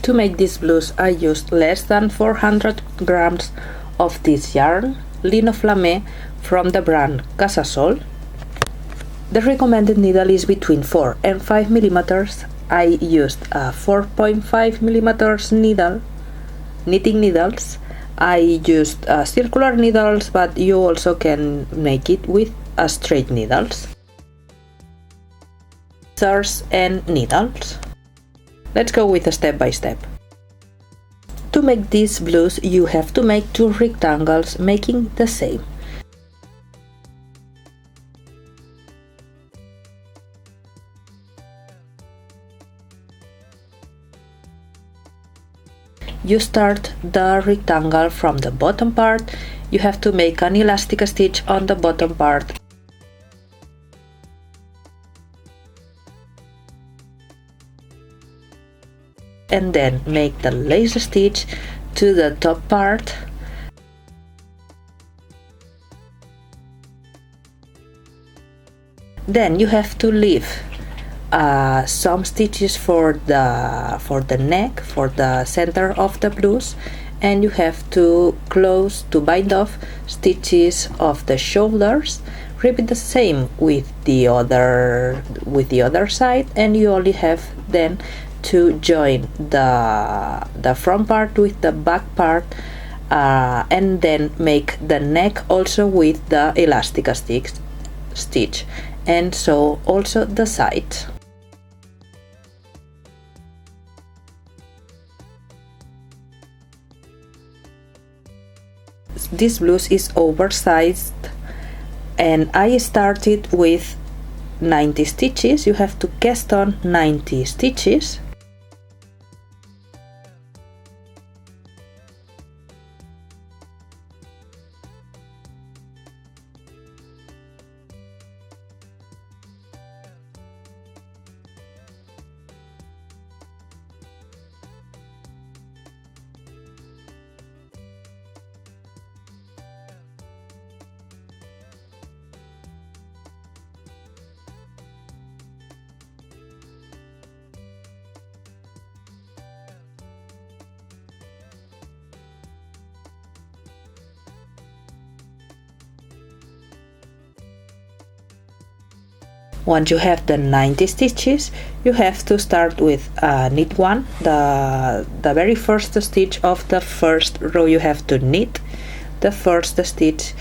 To make this blouse, I used less than 400 grams of this yarn, Lino Flamme, from the brand Casasol. The recommended needle is between 4 and 5 millimeters. I used a 4.5 millimeters needle, knitting needles. I used circular needles, but you also can make it with straight needles. Scissors and needles. Let's go with step by step. To make this blouse, you have to make 2 rectangles, making the same. You start the rectangle from the bottom part. You have to make an elastic stitch on the bottom part. And then make the lace stitch to the top part. Then you have to leave some stitches for the neck, for the center of the blouse, and you have to bind off stitches of the shoulders. Repeat the same with the other side, and you only have then to join the front part with the back part, and then make the neck also with the elastic stitch, and so also the side. This blouse is oversized, and I started with 90 stitches. You have to cast on 90 stitches. Once you have the 90 stitches, you have to start with knit 1, the very first stitch of the first row. You have to knit the first stitch,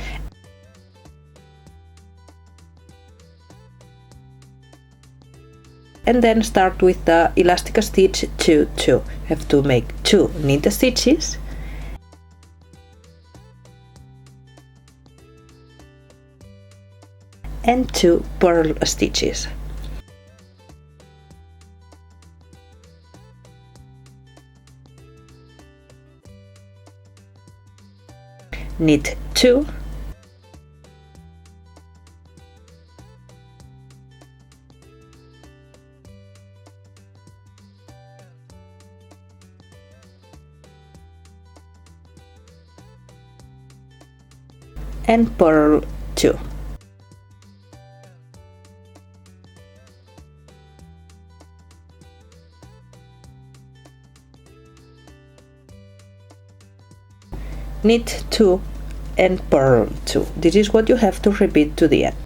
and then start with the elastic stitch 2, 2. You have to make 2 knit stitches, and 2 purl stitches. Knit 2, and purl 2. Knit 2 and purl 2. This is what you have to repeat to the end.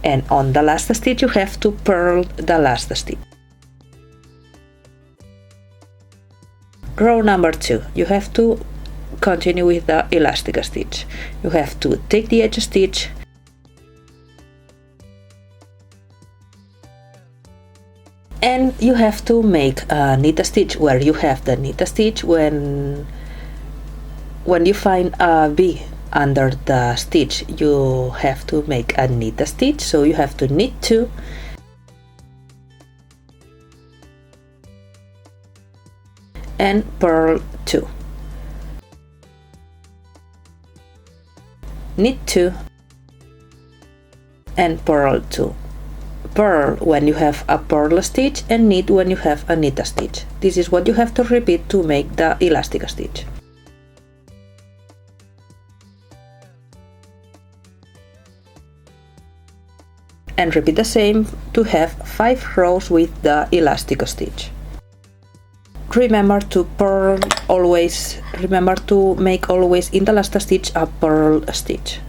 And on the last stitch you have to purl the last stitch. Row number 2, you have to continue with the elastic stitch. You have to take the edge stitch, And you have to make a knit stitch where you have the knit stitch. When you find a V under the stitch, you have to make a knit stitch, so you have to knit 2 and purl 2, knit 2 and purl 2. Purl when you have a purl stitch and knit when you have a knit stitch. This is what you have to repeat to make the elastic stitch. And repeat the same to have 5 rows with the elastic stitch. Remember to purl always, remember to make always in the last stitch a purl stitch.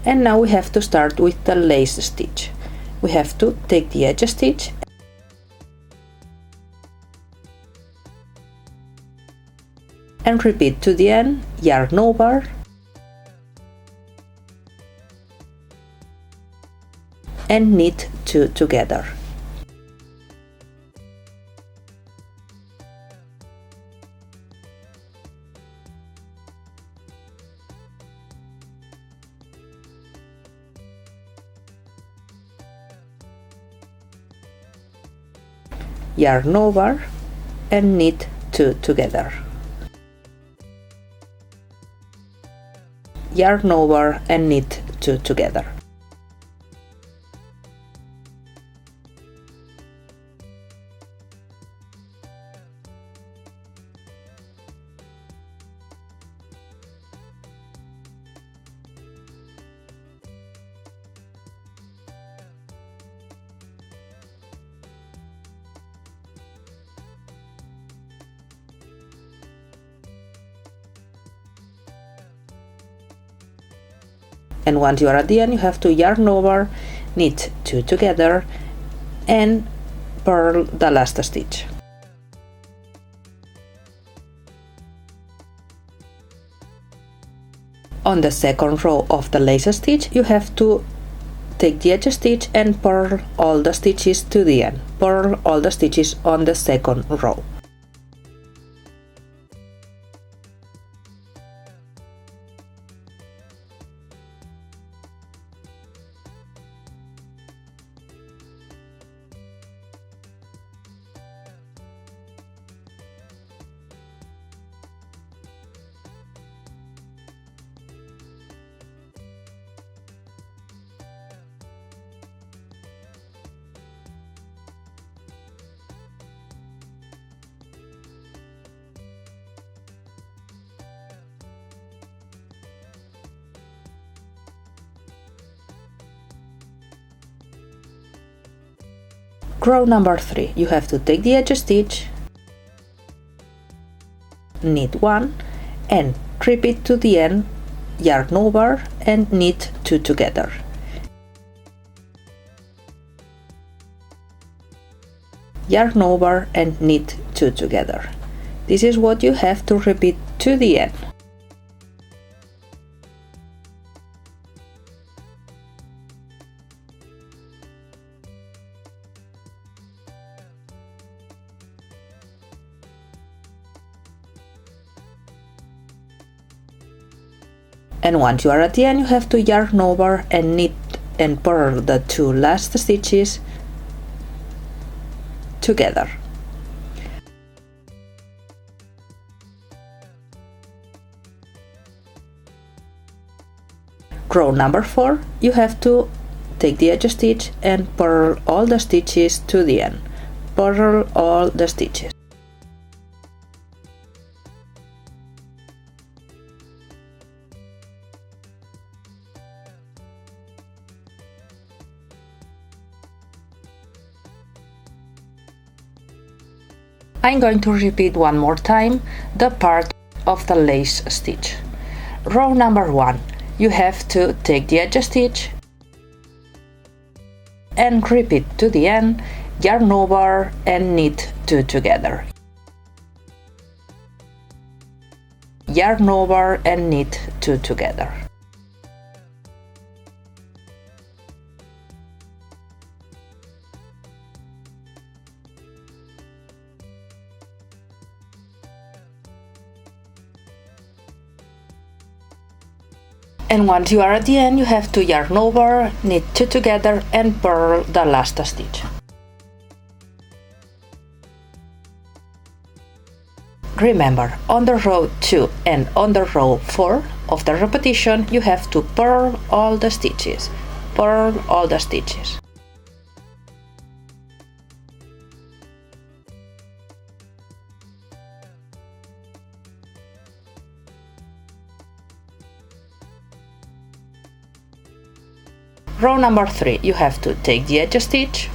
And now we have to start with the lace stitch. We have to take the edge stitch and repeat to the end, yarn over, and knit 2 together. Yarn over and knit 2 together. Yarn over and knit 2 together. And once you are at the end, you have to yarn over, knit 2 together and purl the last stitch. On the second row of the lace stitch, you have to take the edge stitch and purl all the stitches to the end. Purl all the stitches on the second row. Row number 3, you have to take the edge stitch, knit 1 and repeat to the end, yarn over and knit 2 together. Yarn over and knit 2 together. This is what you have to repeat to the end. And once you are at the end, you have to yarn over and knit and purl the 2 last stitches together. Row number 4, you have to take the edge stitch and purl all the stitches to the end. Purl all the stitches. I'm going to repeat one more time the part of the lace stitch. Row number 1, you have to take the edge stitch and repeat to the end, yarn over and knit 2 together. yarn over and knit 2 together. And once you are at the end, you have to yarn over, knit 2 together and purl the last stitch. Remember, on the row 2 and on the row 4 of the repetition, you have to purl all the stitches. Purl all the stitches. Row number 3, you have to take the edge stitch,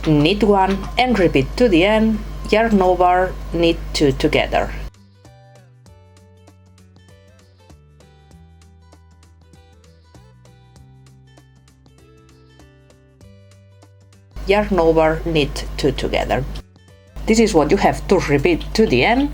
knit 1 and repeat to the end, yarn over, knit 2 together. Yarn over, knit 2 together. This is what you have to repeat to the end.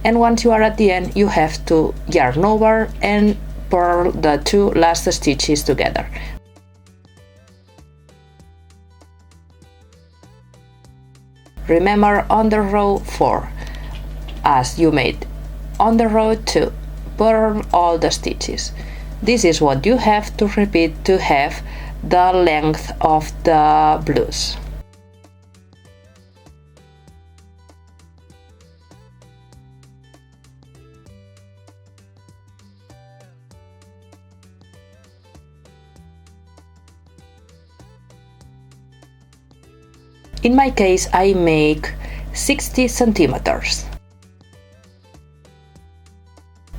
And once you are at the end, you have to yarn over and purl the 2 last stitches together. Remember, on the row 4, as you made on the row 2, purl all the stitches. This is what you have to repeat to have the length of the blouse. In my case, I make 60 centimeters.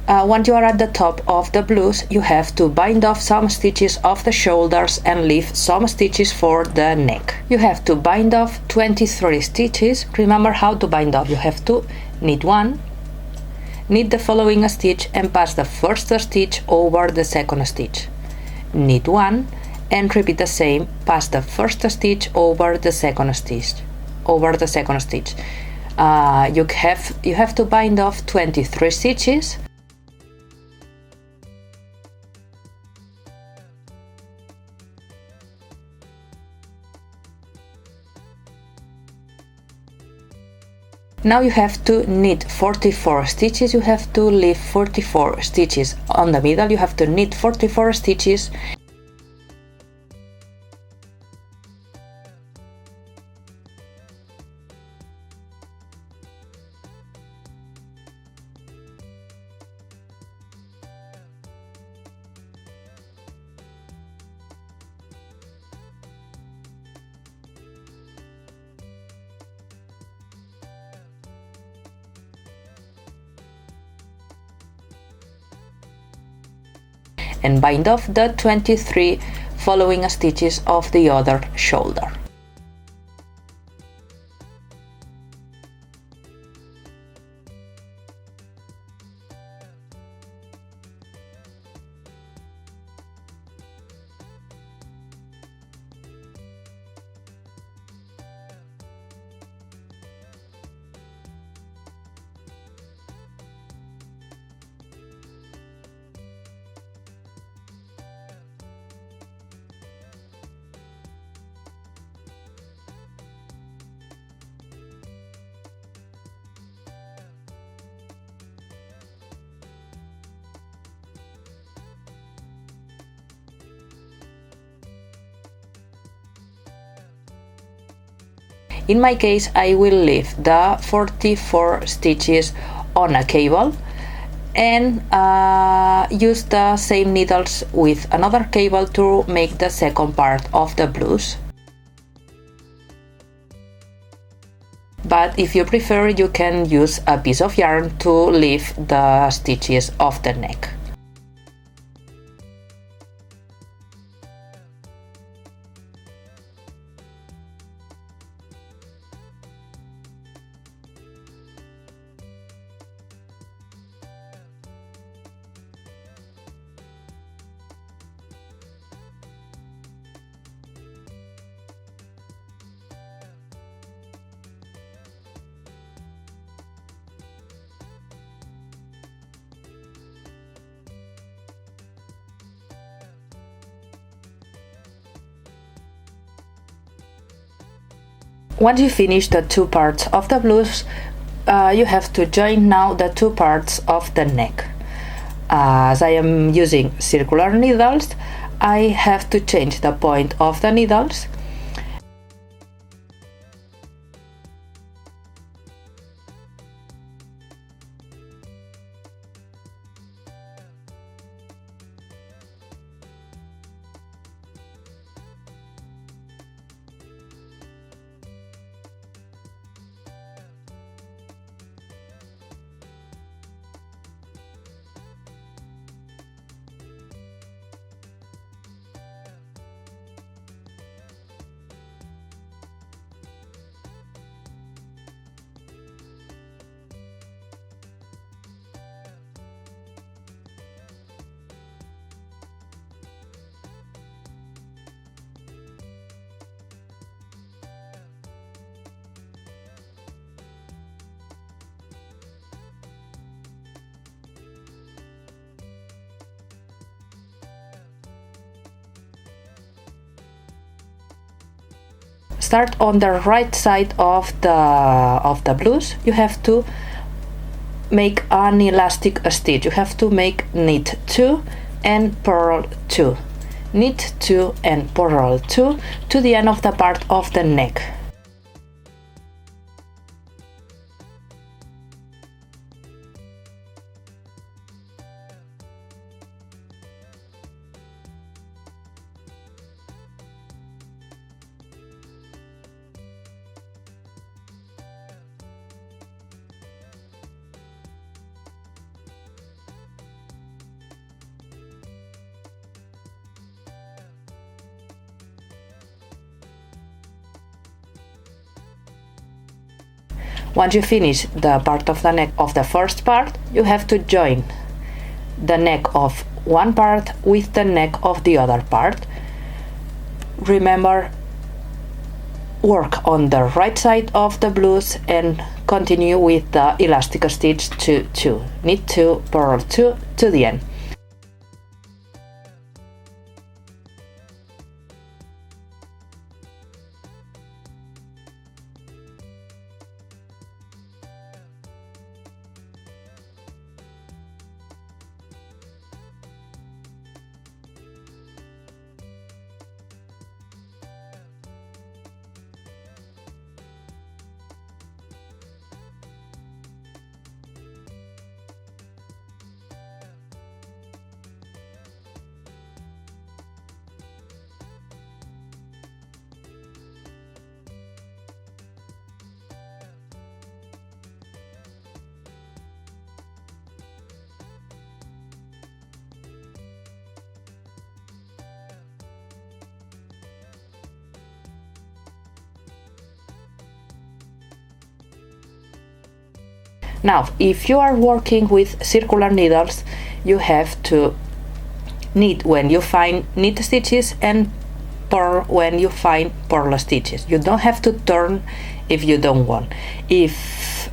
Once you are at the top of the blouse, you have to bind off some stitches of the shoulders and leave some stitches for the neck. You have to bind off 23 stitches. Remember how to bind off. You have to knit 1, knit the following stitch and pass the first stitch over the second stitch. Knit 1 and repeat the same, pass the first stitch over the second stitch. You have to bind off 23 stitches. Now you have to knit 44 stitches. You have to leave 44 stitches on the middle. You have to knit 44 stitches. And bind off the 23 following stitches of the other shoulder. In my case, I will leave the 44 stitches on a cable and use the same needles with another cable to make the second part of the blouse. But if you prefer, you can use a piece of yarn to leave the stitches of the neck. Once you finish the two parts of the blouse, you have to join now the two parts of the neck. As I am using circular needles, I have to change the point of the needles. Start on the right side of the blouse. You have to make an elastic stitch. You have to make knit 2 and purl 2, knit 2 and purl 2 to the end of the part of the neck. Once you finish the part of the neck of the first part, you have to join the neck of one part with the neck of the other part. Remember, work on the right side of the blouse and continue with the elastic stitch to 2, knit 2, purl 2 to the end. Now, if you are working with circular needles, you have to knit when you find knit stitches and purl when you find purl stitches. You don't have to turn if you don't want. If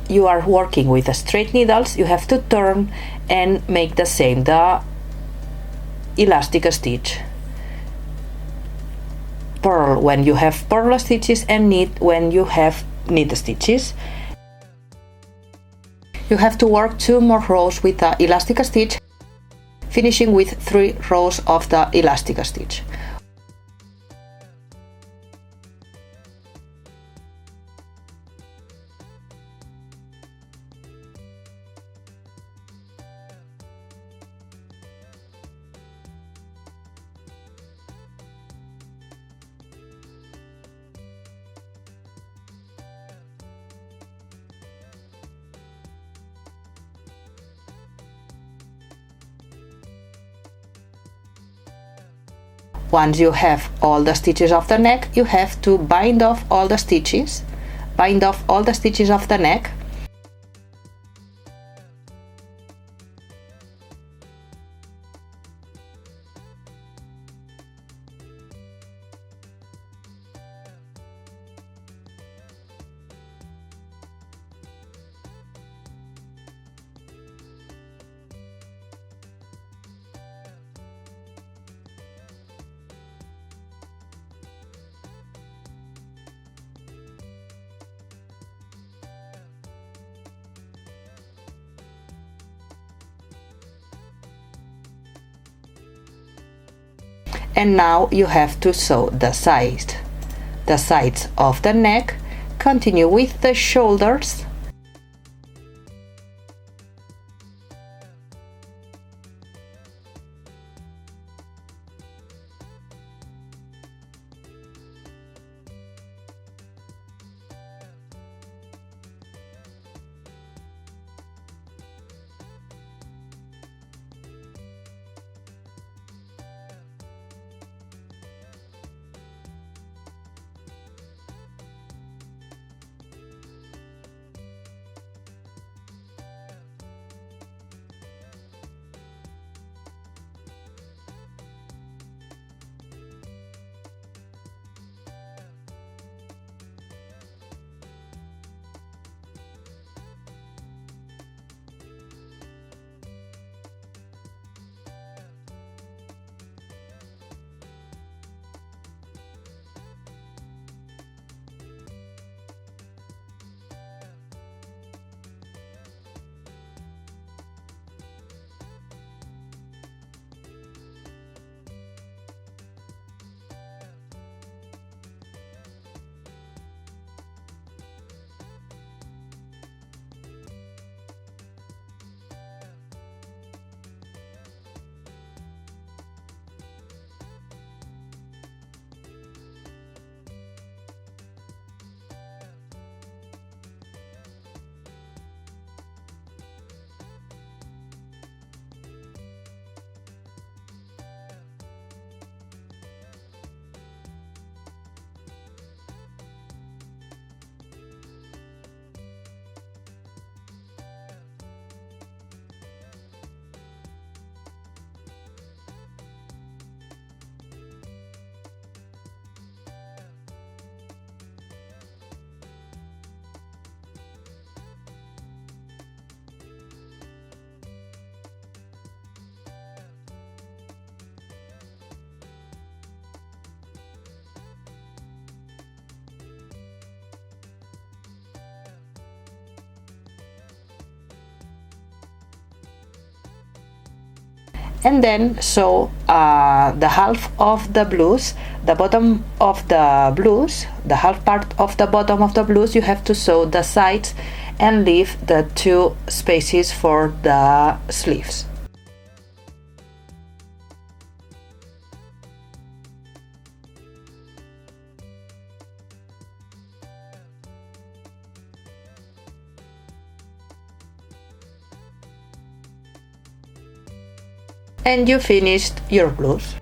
you are working with straight needles, you have to turn and make the same, the elastic stitch. Purl when you have purl stitches and knit when you have knit stitches. You have to work 2 more rows with the elastic stitch, finishing with 3 rows of the elastic stitch. Once you have all the stitches of the neck, you have to bind off all the stitches, of the neck. And now you have to sew the sides of the neck. Continue with the shoulders. And then sew the half of the blouse, the bottom of the blouse, the half part of the bottom of the blouse. You have to sew the sides and leave the 2 spaces for the sleeves. And you finished your blouse.